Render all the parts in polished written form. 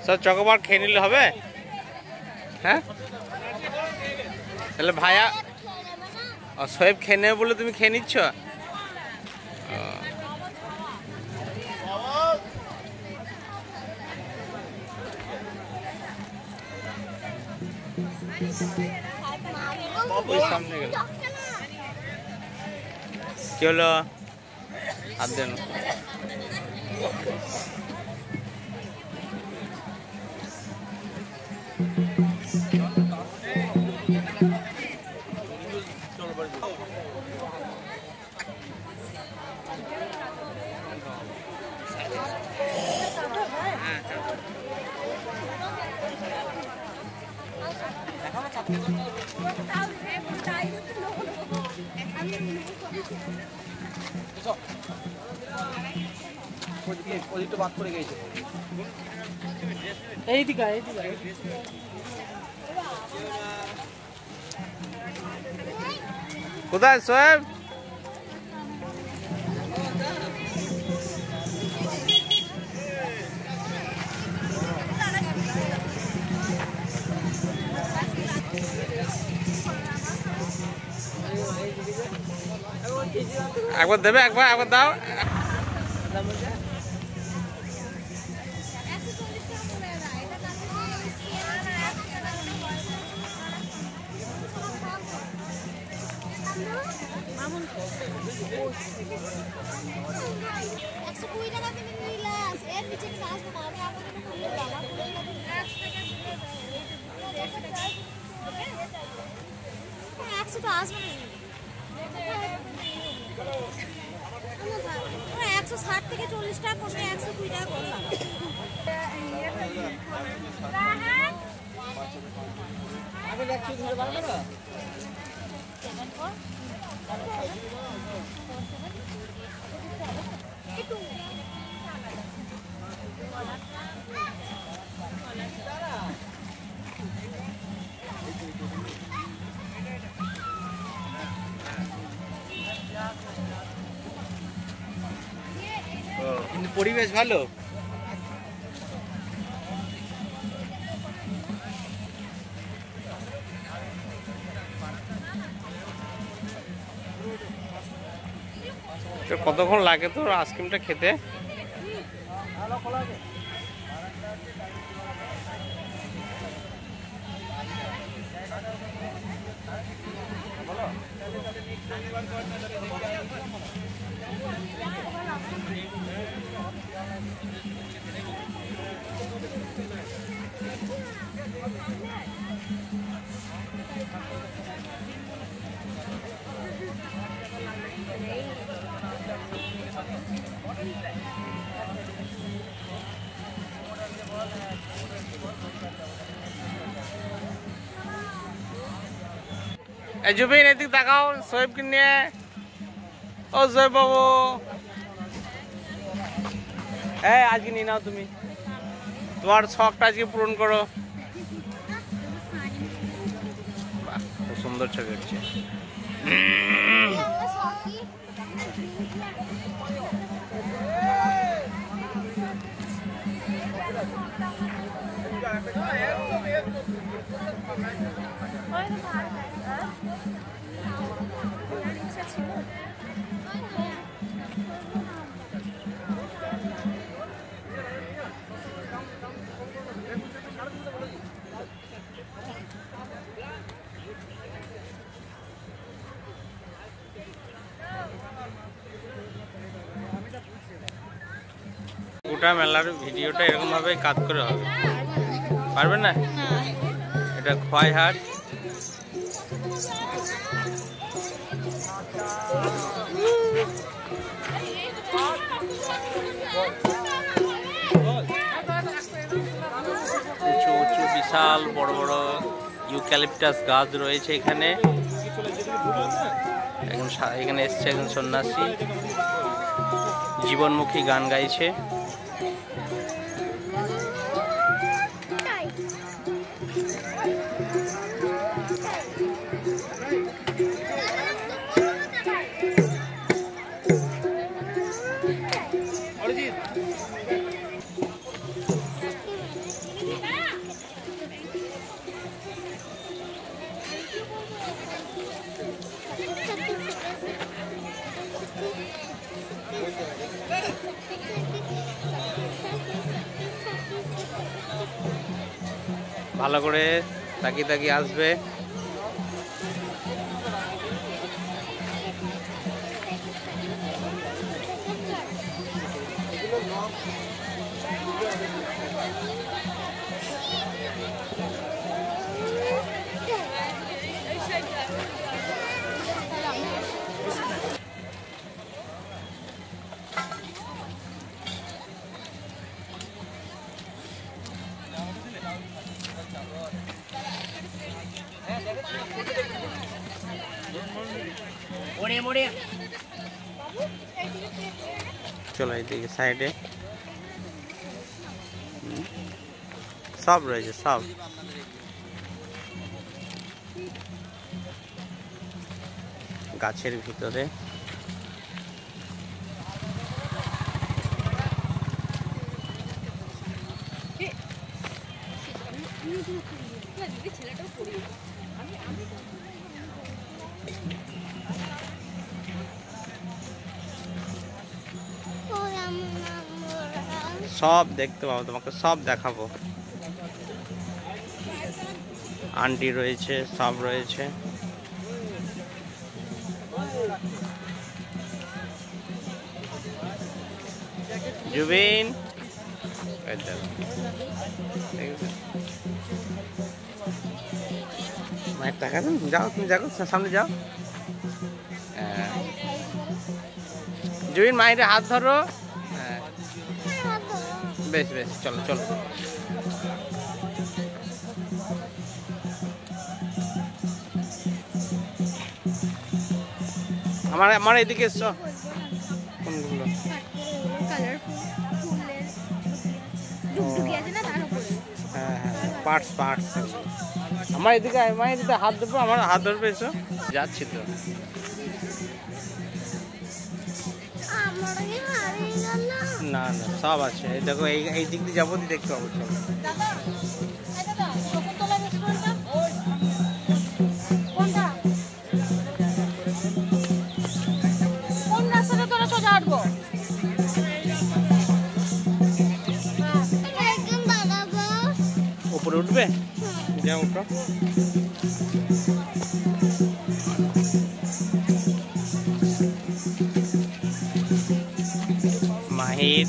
সব চকোবার খেয়ে নিলে হবে। হ্যাঁ তাহলে ভাইয়া সোয়েব খেয়ে নেবে বলে তুমি খেয়ে নিচ্ছ। সামনে গেল কি হলো হাত দেন। কোথায় সোহেব? একবার দেবে, একবার দাও। থেকে 40 টাকা কমে 120 টাকা করলাম। আগে দেখছি ধরে পারবে না। 74 কিন্তু পরিবেশ ভালো। তো কতক্ষণ লাগে তোর আইসক্রিমটা খেতে? জুবিন এদিক তাকাও সোহেবকে নিয়ে। ও সোহেব বাবু, হ্যাঁ আজকে নিয়ে নাও, তুমি তোমার শখটা আজকে পূরণ করো। বাহ, খুব সুন্দর ছবি হচ্ছে। গোটা মেলার ভিডিওটা এরকম ভাবে কাট করে হবে, পারবেন না? এটা খোয়াইহাট। উঁচু উঁচু বিশাল বড় বড় ইউক্যালিপটাস গাছ রয়েছে এখানে। এখানে এসছে একজন সন্ন্যাসী, জীবনমুখী গান গাইছে। ভালো করে তাকিয়ে তাকিয়ে আসবে। চলো এইদিকে সাইডে সব রয়েছে, সব গাছের ভিতরে। সব দেখতে পাবো, তোমাকে সব দেখাবো। আন্টি রয়েছে, সব রয়েছে। জুবিন মায়ের টাকা দেন, যাও তুমি যাও, সামনে যাও। জুবিন মায়ের হাত ধরো। হ্যাঁ বেশ বেশ, চলো চলো। আমার এদিকে এসছো। কোনগুলো? হ্যাঁ হ্যাঁ, পার্টস পার্টস। আমার এদিকে হাত ধরবো, আমার হাত ধরবে, এসো। যাচ্ছি তো। না না, সব আছে। এই দেখো, এই দিক দিয়ে যাবো, দেখতে পাবো। চলো। উপরে উঠবে, যা উঠো। মাহির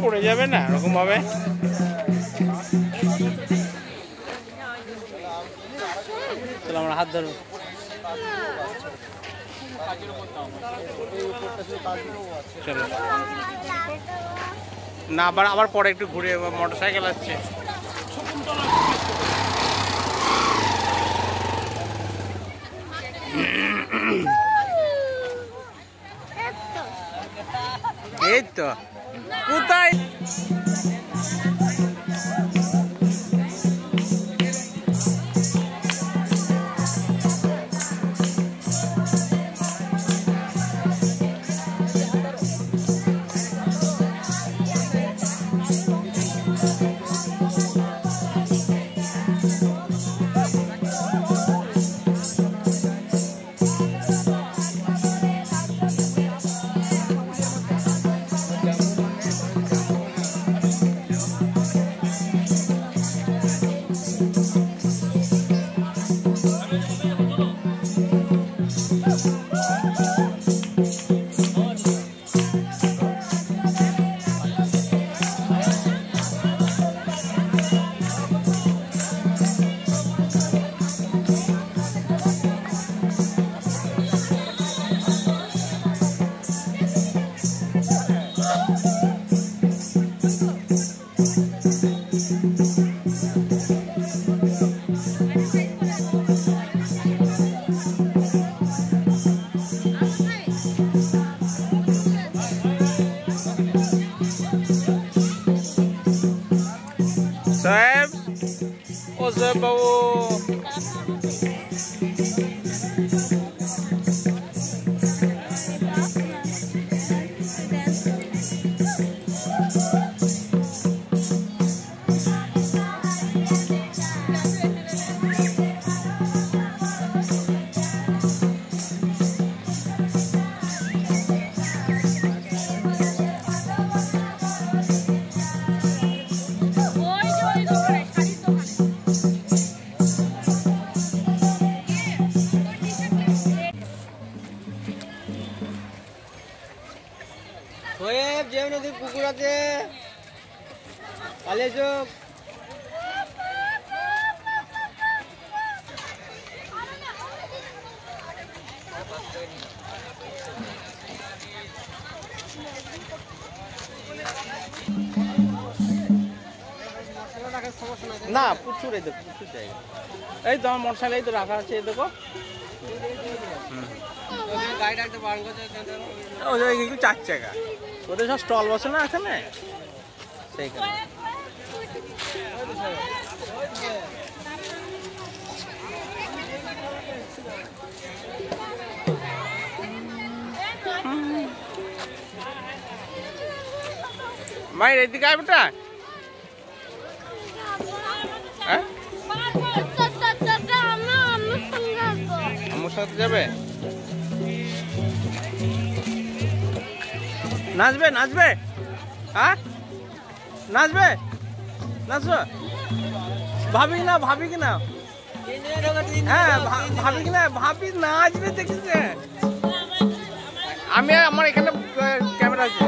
পড়ে যাবে না এরকম ভাবে। চলো আমরা হাত ধরবো। চলো না, আবার পরে একটু ঘুরে, মোটর সাইকেল আসছে। এই তো কোথায় সোয়েব যে নদীর পুকুর আছে কালে চোখ না প্রচুর এই দেখো প্রচুর জায়গা এই তো আমার মোটরসাইকেল এই তো রাখা আছে এই দেখো গাড়ি ডাকতে বারণ করছে একটু 4 চাকা ওদের সব স্টল বসে না এখানে সেইখানে মায়ের এদিকে আয় বেটা হ্যাঁ আমার সাথে যাবে নাচবে নাচবে হ্যাঁ নাচবে নাচবে ভাবি না হ্যাঁ ভাবি কিনা ভাবি নাচবে দেখিস আমি আমার এখানে ক্যামেরা আছে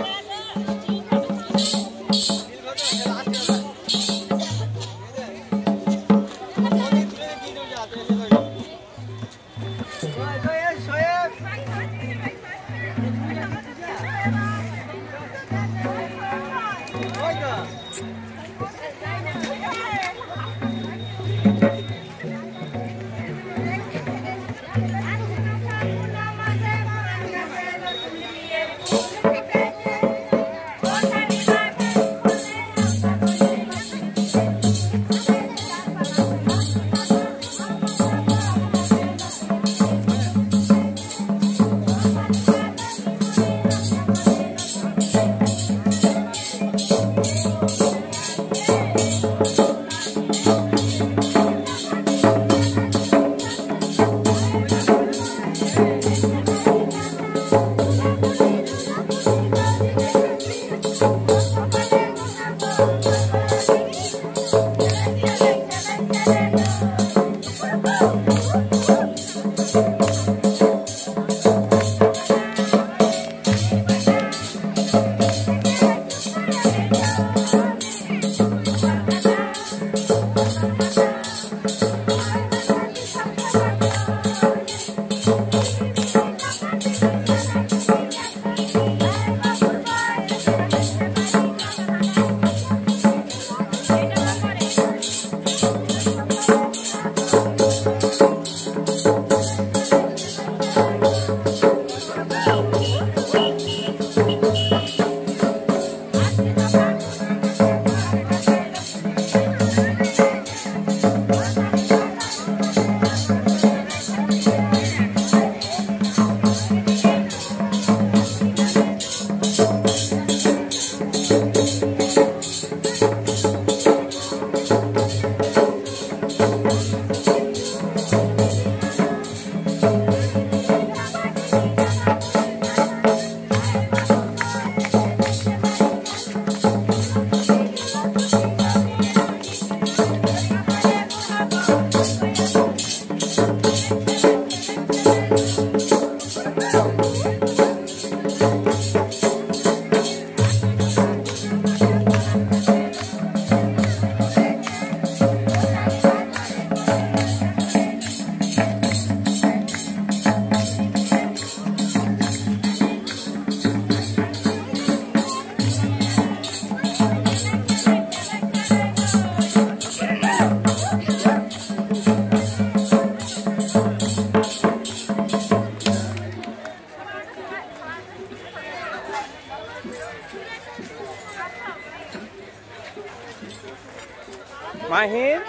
Mahir.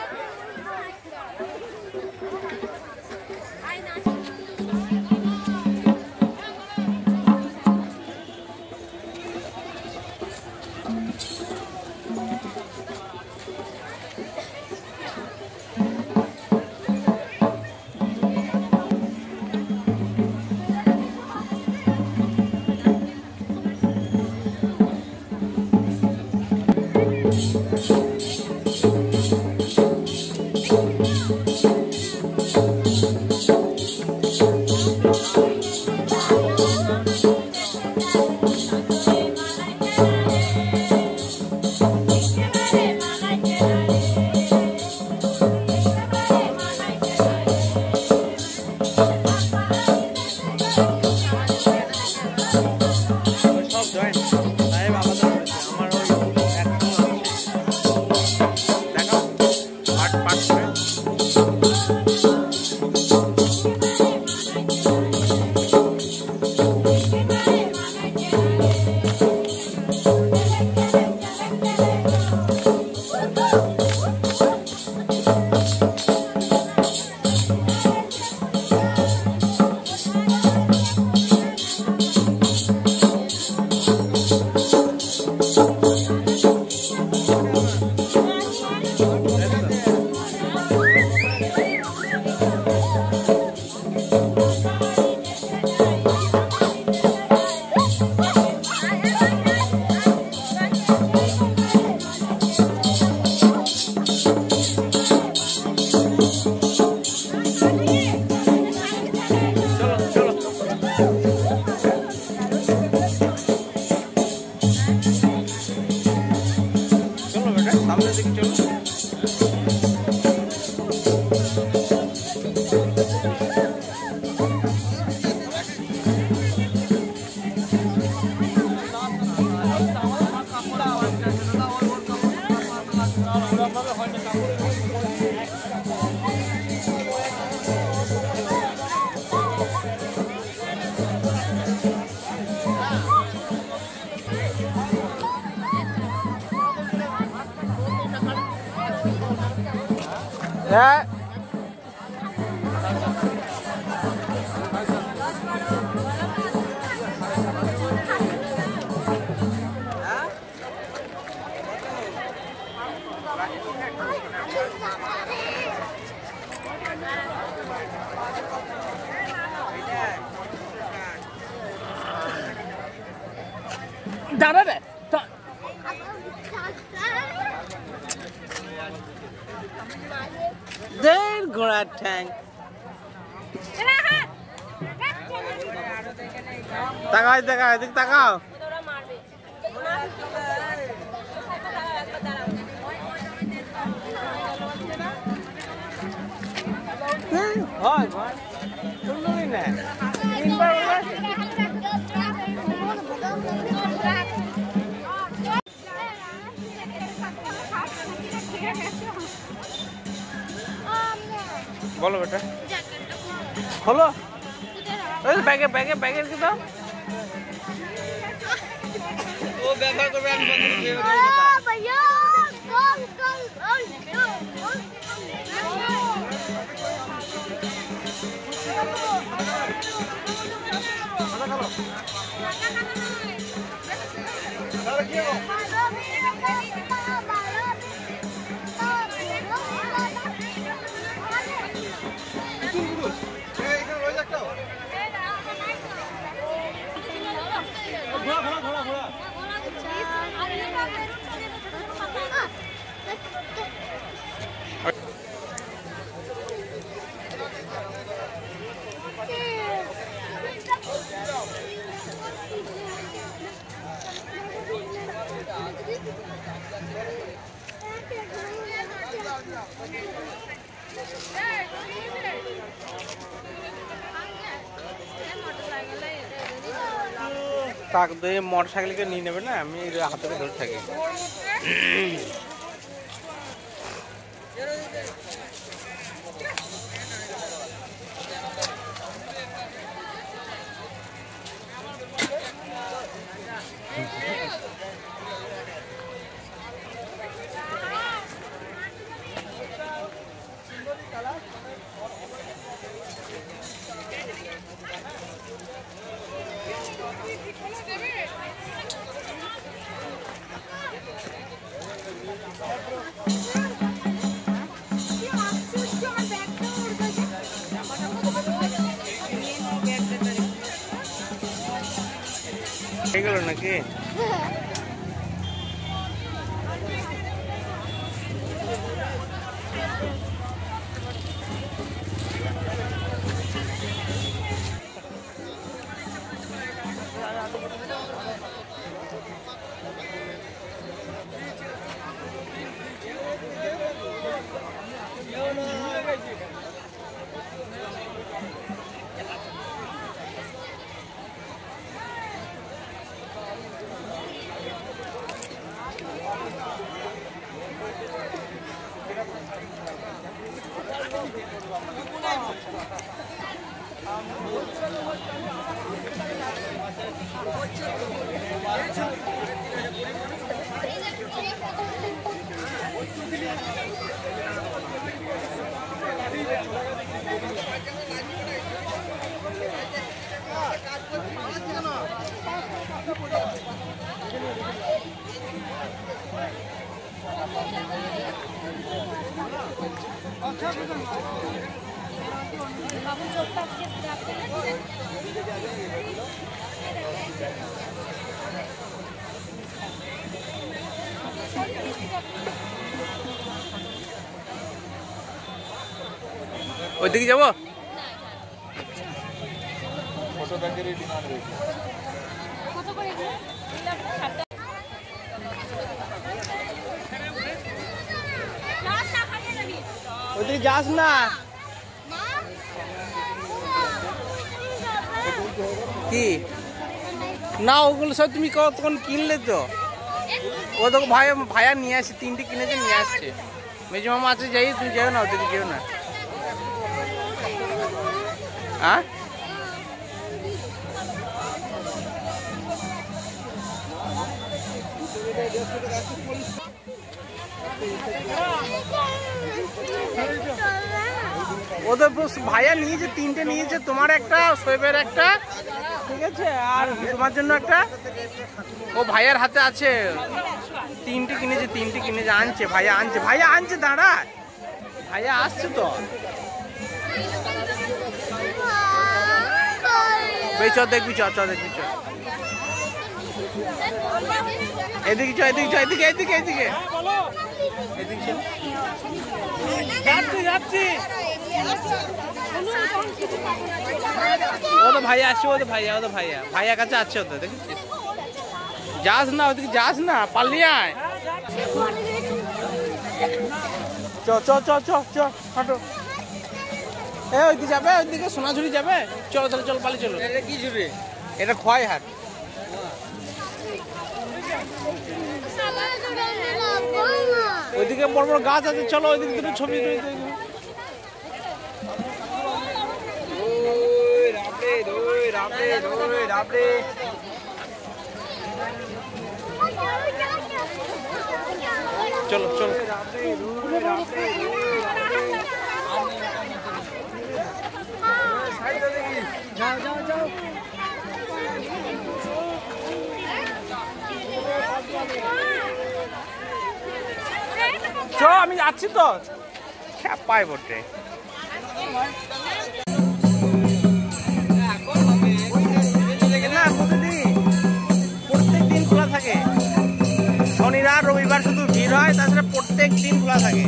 হ্যাঁ দাঁড়া রে দেড় ঘোড়ার ঠ্যাং তাকাও তাকাও এদিক তাকাও হয় শুনলই না বলো বেটা খোলো ব্যাগে ব্যাগে ব্যাগে রেখে দাও ও ব্যবহার করবে আমি भैया कल कल তাক দিয়ে মোটর সাইকেলকে নিয়ে নেবে না আমি হাতে ধরে থাকি গেল নাকি ওইদিকে যাবো ওইদিকে যাস না কি না ওগুলো সব তুমি কতক্ষণ কিনলে তো ও তো ভাইয়া নিয়ে আসছে তিনটে কিনেছে নিয়ে আসছে মেজো মামা আছে যাই তুমি যাও না ওদিকে যেও না হ্যাঁ Thank you. ওদের ভাইয়া নিয়েছে, 3টে নিয়েছে, তোমার একটা, শোয়েবের একটা, ঠিক আছে, আর তোমার জন্য একটা। ও ভাইয়ার হাতে আছে, 3টে কিনেছে, আনছে ভাইয়া, আনছে, দাঁড়া, ভাইয়া আসছে তো। চ দেখবি, চ দেখবি, চ এদিকে, যাচ্ছি। ও তো ভাইয়া আসছে, ভাইয়া কাছে আছে, ওদের দেখেছিস। যাস না ওদিকে, যাস না, পাল্লি আয়। চ হাঁটো। ওইদিকে যাবে, ওইদিকে সোনাঝুরি যাবে। চলো তাহলে, চল পালি, চলো। কি ঝুড়ি? এটা খোয়াই হাট। ওইদিকে বড় বড় গাছ আছে, চলো ওইদিকে দুটো ছবি। চলো যাও। চ, আমি যাচ্ছি তো, পাই বটে। না, প্রত্যেক দিন খোলা থাকে, শনিবার রবিবার শুধু ভিড় হয়, তাছাড়া প্রত্যেক দিন খোলা থাকে,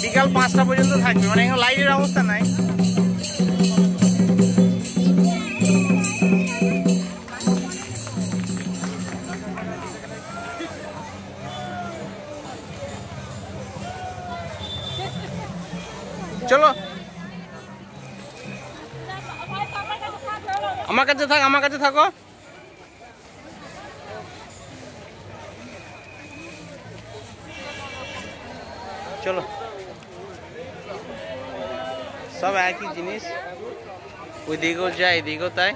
বিকাল 5টা পর্যন্ত থাকবে, মানে এখন লাইটের অবস্থা নাই। চলো, আমার কাছে থাকো। চলো, সব একই জিনিস, ওইদিকেও যায়, এদিকেও তাই।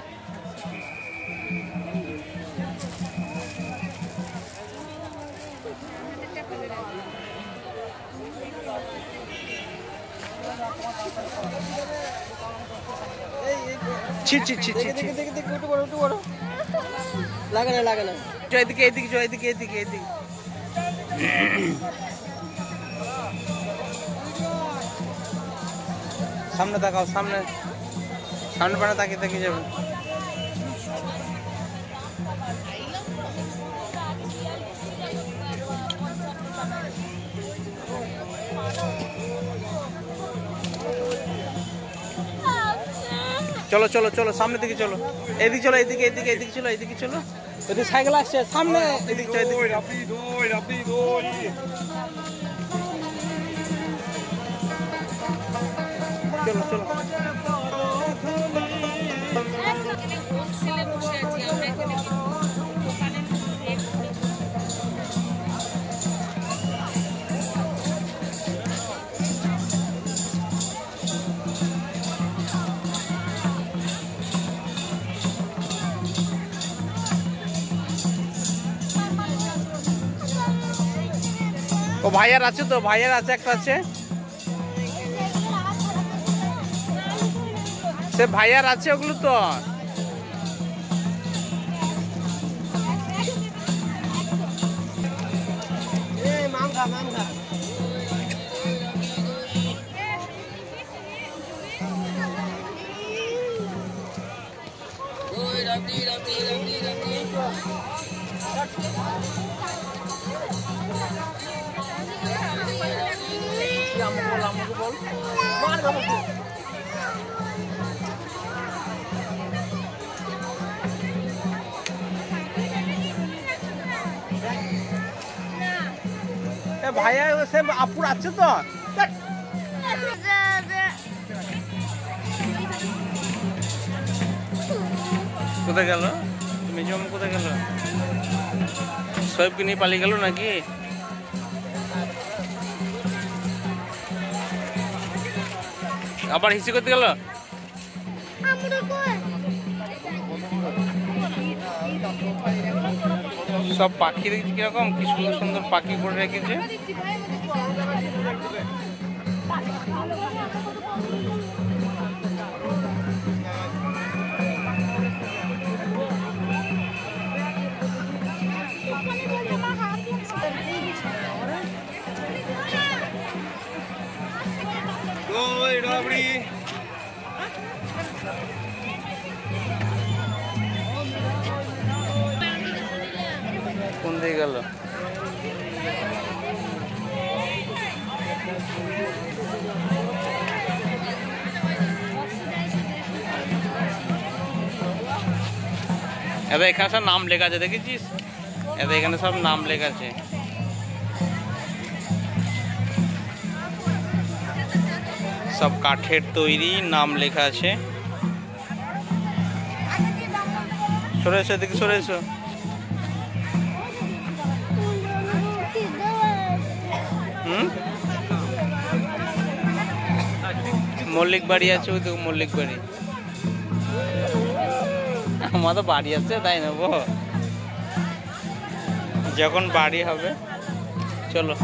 লাগে না। এদিকে, সামনে তাকাও, সামনে পানে তাকিয়ে যাবে। চলো সামনে দিকে চলো, এদিকে চলো, এদিকে চলো, ওদিকে সাইকেল আসছে সামনে, এদিকে চলো। ও ভাইয়ার আছে তো, একটা আছে, সে ভাইয়ার আছে ওগুলো তো। ভাইয়া সে আপুর আছে তো। কোথায় গেল মেজম, কোথায় গেল? সবকে নিয়ে পালিয়ে গেল নাকি? আবার হিসি করতে গেল। সব পাখি দেখছি কিরকম, কি সুন্দর সুন্দর পাখি করে রেখেছে। কোন দিকে গেল? এবার এখানে সব নাম লেখা আছে, দেখেছিস? এবার এখানে সব নাম লেখা আছে। সব কাঠের তৈরি, নাম লেখা আছে। সরে এসো, এদিকে সরে এসো। মল্লিক বাড়ি আছে, ওই তো মল্লিক বাড়ি। আমার তো বাড়ি আছে, তাই নেবো যখন বাড়ি হবে। চলো।